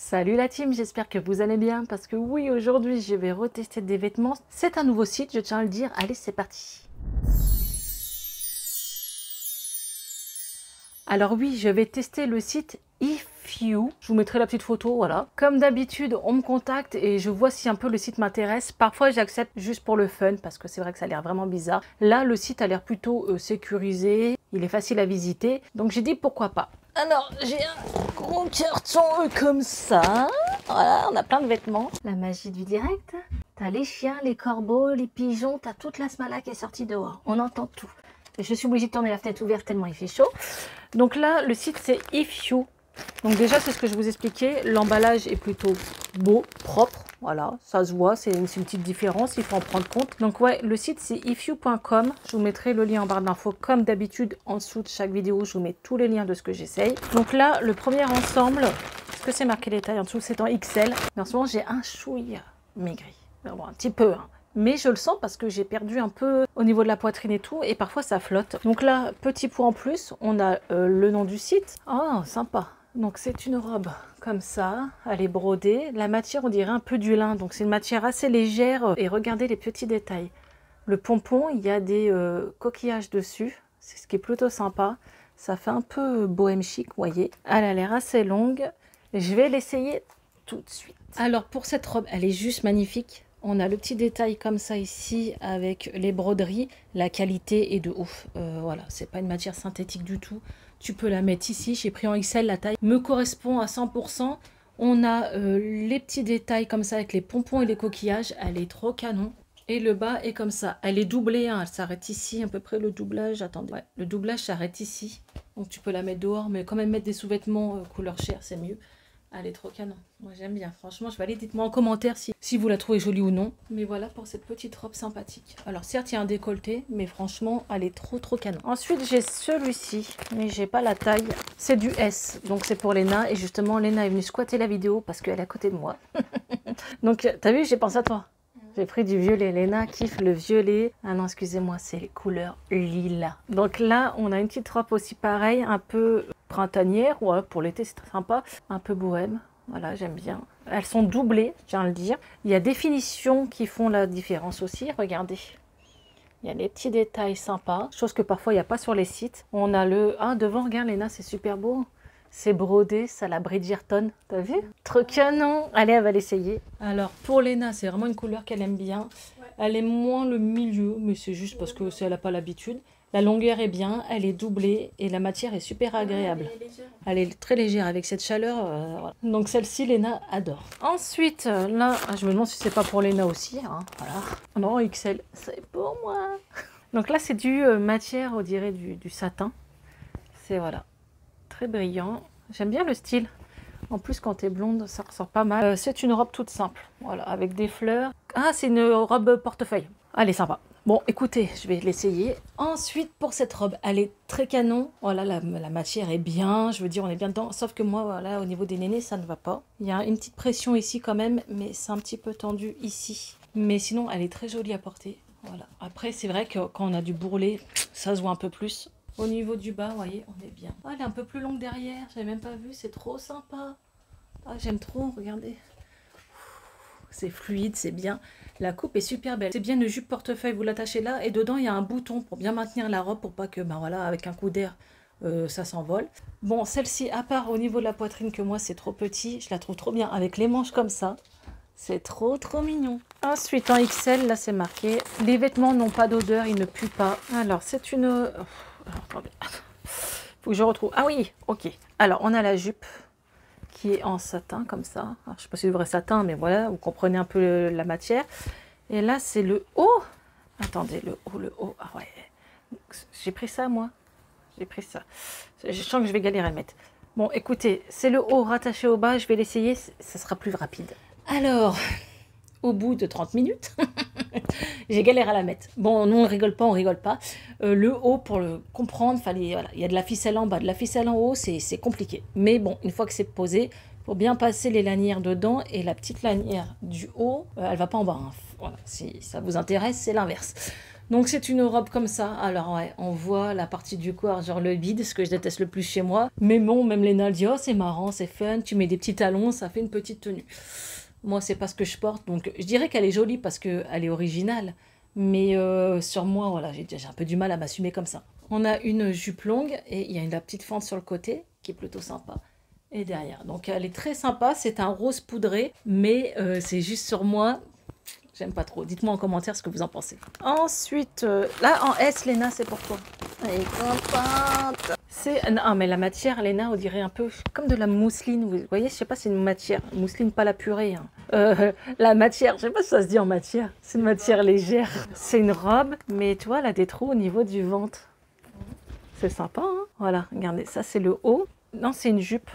Salut la team, j'espère que vous allez bien parce que oui, aujourd'hui je vais retester des vêtements. C'est un nouveau site, je tiens à le dire. Allez, c'est parti. Alors oui, je vais tester le site IFYOU. Je vous mettrai la petite photo, voilà. Comme d'habitude, on me contacte et je vois si un peu le site m'intéresse. Parfois, j'accepte juste pour le fun parce que c'est vrai que ça a l'air vraiment bizarre. Là, le site a l'air plutôt sécurisé. Il est facile à visiter. Donc j'ai dit pourquoi pas. Alors, j'ai un gros carton comme ça. Voilà, on a plein de vêtements. La magie du direct. T'as les chiens, les corbeaux, les pigeons. T'as toute la smala qui est sortie dehors. On entend tout. Je suis obligée de tourner la fenêtre ouverte tellement il fait chaud. Donc là, le site c'est IFYOU. Donc déjà, c'est ce que je vous expliquais. L'emballage est plutôt beau, propre. Voilà, ça se voit, c'est une petite différence, il faut en prendre compte. Donc ouais, le site c'est ifyou.com. Je vous mettrai le lien en barre d'infos comme d'habitude. En dessous de chaque vidéo, je vous mets tous les liens de ce que j'essaye. Donc là, le premier ensemble, est-ce que c'est marqué les tailles en dessous? C'est en XL. Mais en ce moment, j'ai un chouille maigri. Bon, un petit peu, hein. Mais je le sens parce que j'ai perdu un peu au niveau de la poitrine et tout. Et parfois, ça flotte. Donc là, petit point en plus, on a le nom du site. Oh, sympa. Donc c'est une robe comme ça, elle est brodée. La matière, on dirait un peu du lin. Donc c'est une matière assez légère. Et regardez les petits détails. Le pompon, il y a des coquillages dessus. C'est ce qui est plutôt sympa. Ça fait un peu bohème chic, vous voyez. Elle a l'air assez longue. Je vais l'essayer tout de suite. Alors pour cette robe, elle est juste magnifique. On a le petit détail comme ça ici avec les broderies. La qualité est de ouf. Voilà, c'est pas une matière synthétique du tout. Tu peux la mettre ici. J'ai pris en XL, la taille me correspond à 100%. On a les petits détails comme ça avec les pompons et les coquillages. Elle est trop canon. Et le bas est comme ça. Elle est doublée, hein. Elle s'arrête ici, à peu près le doublage. Attendez, ouais, le doublage s'arrête ici. Donc tu peux la mettre dehors, mais quand même mettre des sous-vêtements couleur chair, c'est mieux. Elle est trop canon. Moi j'aime bien. Franchement, je vais aller. Dites-moi en commentaire si vous la trouvez jolie ou non. Mais voilà pour cette petite robe sympathique. Alors certes, il y a un décolleté, mais franchement, elle est trop canon. Ensuite, j'ai celui-ci, mais j'ai pas la taille. C'est du S, donc c'est pour Léna. Et justement, Léna est venue squatter la vidéo parce qu'elle est à côté de moi. Donc, t'as vu, j'ai pensé à toi. J'ai pris du violet. Léna kiffe le violet. Ah non, excusez-moi, c'est les couleurs lilas. Donc là, on a une petite robe aussi pareille, un peu printanière. Ouais, pour l'été, c'est très sympa. Un peu bohème. Voilà, j'aime bien. Elles sont doublées, je tiens à le dire. Il y a des finitions qui font la différence aussi. Regardez. Il y a des petits détails sympas. Chose que parfois, il n'y a pas sur les sites. On a le... Ah, devant, regarde, Léna, c'est super beau. C'est brodé, ça la Bridgerton, t'as vu? Trop canon. Allez, elle va l'essayer. Alors, pour Léna, c'est vraiment une couleur qu'elle aime bien. Ouais. Elle aime moins le milieu, mais c'est juste parce que elle n'a pas l'habitude. La longueur est bien, elle est doublée et la matière est super agréable. Elle est très légère avec cette chaleur. Voilà. Donc celle-ci, Léna adore. Ensuite, là, je me demande si c'est pas pour Léna aussi. Hein, voilà. Non, XL, c'est pour moi. Donc là, c'est du matière, on dirait du satin. C'est voilà. Très brillant. J'aime bien le style. En plus, quand tu es blonde, ça ressort pas mal. C'est une robe toute simple, voilà, avec des fleurs. Ah, c'est une robe portefeuille. Elle est sympa. Bon, écoutez, je vais l'essayer. Ensuite, pour cette robe, elle est très canon. Voilà, la matière est bien. Je veux dire, on est bien dedans. Sauf que moi, voilà, au niveau des nénés, ça ne va pas. Il y a une petite pression ici quand même, mais c'est un petit peu tendu ici. Mais sinon, elle est très jolie à porter. Voilà. Après, c'est vrai que quand on a du bourrelet, ça se voit un peu plus. Au niveau du bas, vous voyez, on est bien. Ah, elle est un peu plus longue derrière, j'avais même pas vu, c'est trop sympa. Ah, j'aime trop, regardez. C'est fluide, c'est bien. La coupe est super belle. C'est bien une jupe portefeuille, vous l'attachez là et dedans il y a un bouton pour bien maintenir la robe pour pas que, ben voilà, avec un coup d'air, ça s'envole. Bon, celle-ci, à part au niveau de la poitrine que moi c'est trop petit, je la trouve trop bien avec les manches comme ça. C'est trop mignon. Ensuite, en XL, là c'est marqué, les vêtements n'ont pas d'odeur, ils ne puent pas. Alors, c'est une... Alors, attendez, faut que je retrouve. Ah oui, ok. Alors, on a la jupe qui est en satin, comme ça. Alors, je ne sais pas si c'est du vrai satin, mais voilà, vous comprenez un peu la matière. Et là, c'est le haut. Attendez, le haut. Ah ouais. J'ai pris ça, moi. J'ai pris ça. Je sens que je vais galérer à le mettre. Bon, écoutez, c'est le haut rattaché au bas. Je vais l'essayer, ça sera plus rapide. Alors, au bout de 30 minutes... J'ai galéré à la mettre. Bon, nous on rigole pas. Le haut, pour le comprendre, fallait, voilà, il y a de la ficelle en bas, de la ficelle en haut, c'est compliqué. Mais bon, une fois que c'est posé, il faut bien passer les lanières dedans et la petite lanière du haut, elle va pas en bas. Hein. Voilà, si ça vous intéresse, c'est l'inverse. Donc c'est une robe comme ça. Alors ouais, on voit la partie du corps, genre le bide, ce que je déteste le plus chez moi. Mais bon, même Léna dit, oh c'est marrant, c'est fun, tu mets des petits talons, ça fait une petite tenue. Moi, c'est pas ce que je porte, donc je dirais qu'elle est jolie parce qu'elle est originale. Mais sur moi, voilà, j'ai un peu du mal à m'assumer comme ça. On a une jupe longue et il y a la petite fente sur le côté qui est plutôt sympa. Et derrière, donc elle est très sympa, c'est un rose poudré, mais c'est juste sur moi. J'aime pas trop. Dites-moi en commentaire ce que vous en pensez. Ensuite, là en S, Léna, c'est pour toi. Elle est contente. Non, mais la matière, Léna, on dirait un peu comme de la mousseline. Vous voyez, je sais pas, c'est une matière. Mousseline, pas la purée. Hein. La matière, je sais pas si ça se dit en matière. C'est une matière légère. C'est une robe, mais tu vois, elle a des trous au niveau du ventre. C'est sympa, hein. Voilà, regardez, ça c'est le haut. Non, c'est une jupe.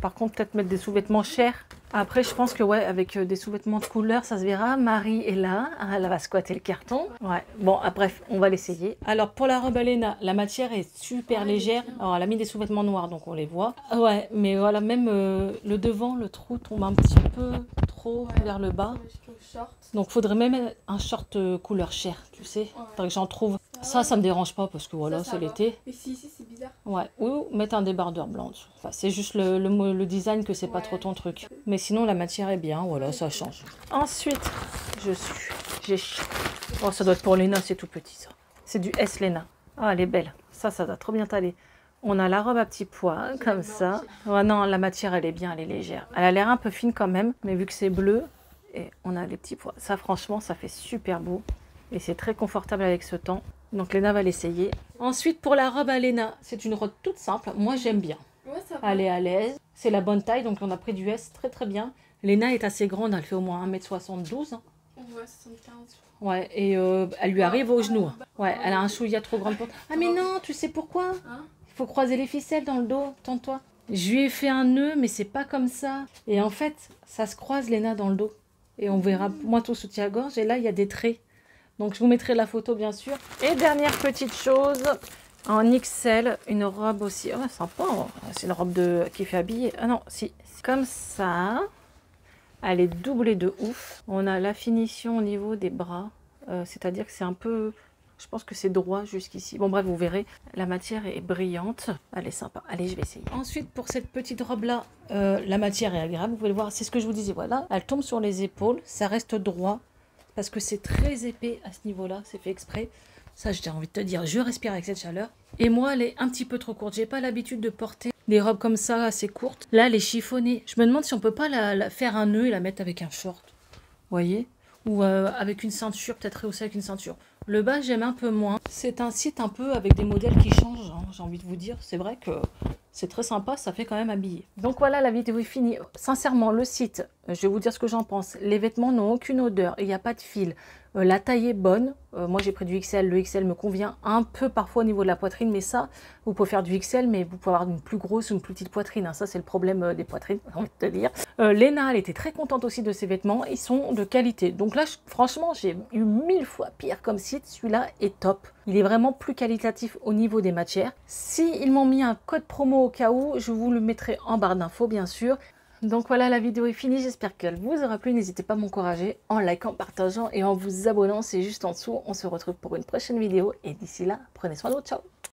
Par contre, peut-être mettre des sous-vêtements chers. Après, je pense que ouais, avec des sous-vêtements de couleur, ça se verra. Marie est là. Ah, elle va squatter le carton. Ouais. Bon, bref, on va l'essayer. Alors, pour la robe à Léna, la matière est super légère. Alors, elle a mis des sous-vêtements noirs, donc on les voit. Ouais, mais voilà, même le devant, le trou tombe un petit peu trop vers le bas. Donc, faudrait même un short couleur chair, tu sais. Faudrait que j'en trouve. Ça me dérange pas parce que voilà, c'est l'été. Mais si, c'est bizarre. Ouais, ou mettre un débardeur blanc. Enfin, c'est juste le design que c'est pas trop ton truc. Mais sinon, la matière est bien, voilà, ça change. Ensuite, oh, ça doit être pour Léna, c'est tout petit ça. C'est du S Léna. Ah, elle est belle. Ça doit trop bien t'aller. On a la robe à petits pois, comme ça. Ouais, non, la matière, elle est bien, elle est légère. Elle a l'air un peu fine quand même, mais vu que c'est bleu, et on a les petits pois. Ça, franchement, ça fait super beau. Et c'est très confortable avec ce temps. Donc Léna va l'essayer. Ensuite, pour la robe à Léna, c'est une robe toute simple. Moi, j'aime bien. Ouais, ça Elle est à l'aise. C'est la bonne taille, donc on a pris du S très très bien. Léna est assez grande, elle fait au moins 1m72. Hein. On voit 75. Ouais, et elle lui arrive aux genoux. Ouais, elle a un chouïa trop grande pour... Ah mais non, tu sais pourquoi? Il faut croiser les ficelles dans le dos, tente-toi. Je lui ai fait un nœud, mais c'est pas comme ça. Et en fait, ça se croise Léna dans le dos. Et on verra, moi tout soutien-gorge, et là il y a des traits. Donc je vous mettrai la photo bien sûr. Et dernière petite chose, en XL, une robe aussi. Oh sympa, c'est une robe qui fait habiller. Ah non, si, comme ça. Elle est doublée de ouf. On a la finition au niveau des bras. C'est-à-dire que c'est un peu... Je pense que c'est droit jusqu'ici. Bon bref, vous verrez. La matière est brillante. Elle est sympa. Allez, je vais essayer. Ensuite, pour cette petite robe-là, la matière est agréable. Vous pouvez le voir, c'est ce que je vous disais. Voilà, elle tombe sur les épaules. Ça reste droit. Parce que c'est très épais à ce niveau-là, c'est fait exprès. Ça, j'ai envie de te dire, je respire avec cette chaleur. Et moi, elle est un petit peu trop courte. J'ai pas l'habitude de porter des robes comme ça, assez courtes. Là, elle est chiffonnée. Je me demande si on peut pas la faire un nœud et la mettre avec un short. Vous voyez? Ou avec une ceinture, peut-être rehaussée avec une ceinture. Le bas, j'aime un peu moins. C'est un site un peu avec des modèles qui changent, hein, j'ai envie de vous dire. C'est vrai que c'est très sympa, ça fait quand même habiller. Donc voilà, la vidéo est finie. Sincèrement, le site, je vais vous dire ce que j'en pense. Les vêtements n'ont aucune odeur, il n'y a pas de fil. La taille est bonne. Moi, j'ai pris du XL. Le XL me convient un peu parfois au niveau de la poitrine, mais ça, vous pouvez faire du XL, mais vous pouvez avoir une plus grosse ou une plus petite poitrine. Hein. Ça, c'est le problème des poitrines, j'ai envie de te dire. Léna, elle était très contente aussi de ses vêtements. Ils sont de qualité. Donc là, franchement, j'ai eu 1000 fois pire comme site. Celui-là est top. Il est vraiment plus qualitatif au niveau des matières. Si ils m'ont mis un code promo au cas où, je vous le mettrai en barre d'infos, bien sûr. Donc voilà, la vidéo est finie, j'espère qu'elle vous aura plu. N'hésitez pas à m'encourager en likant, partageant et en vous abonnant, c'est juste en dessous. On se retrouve pour une prochaine vidéo et d'ici là, prenez soin de vous, ciao.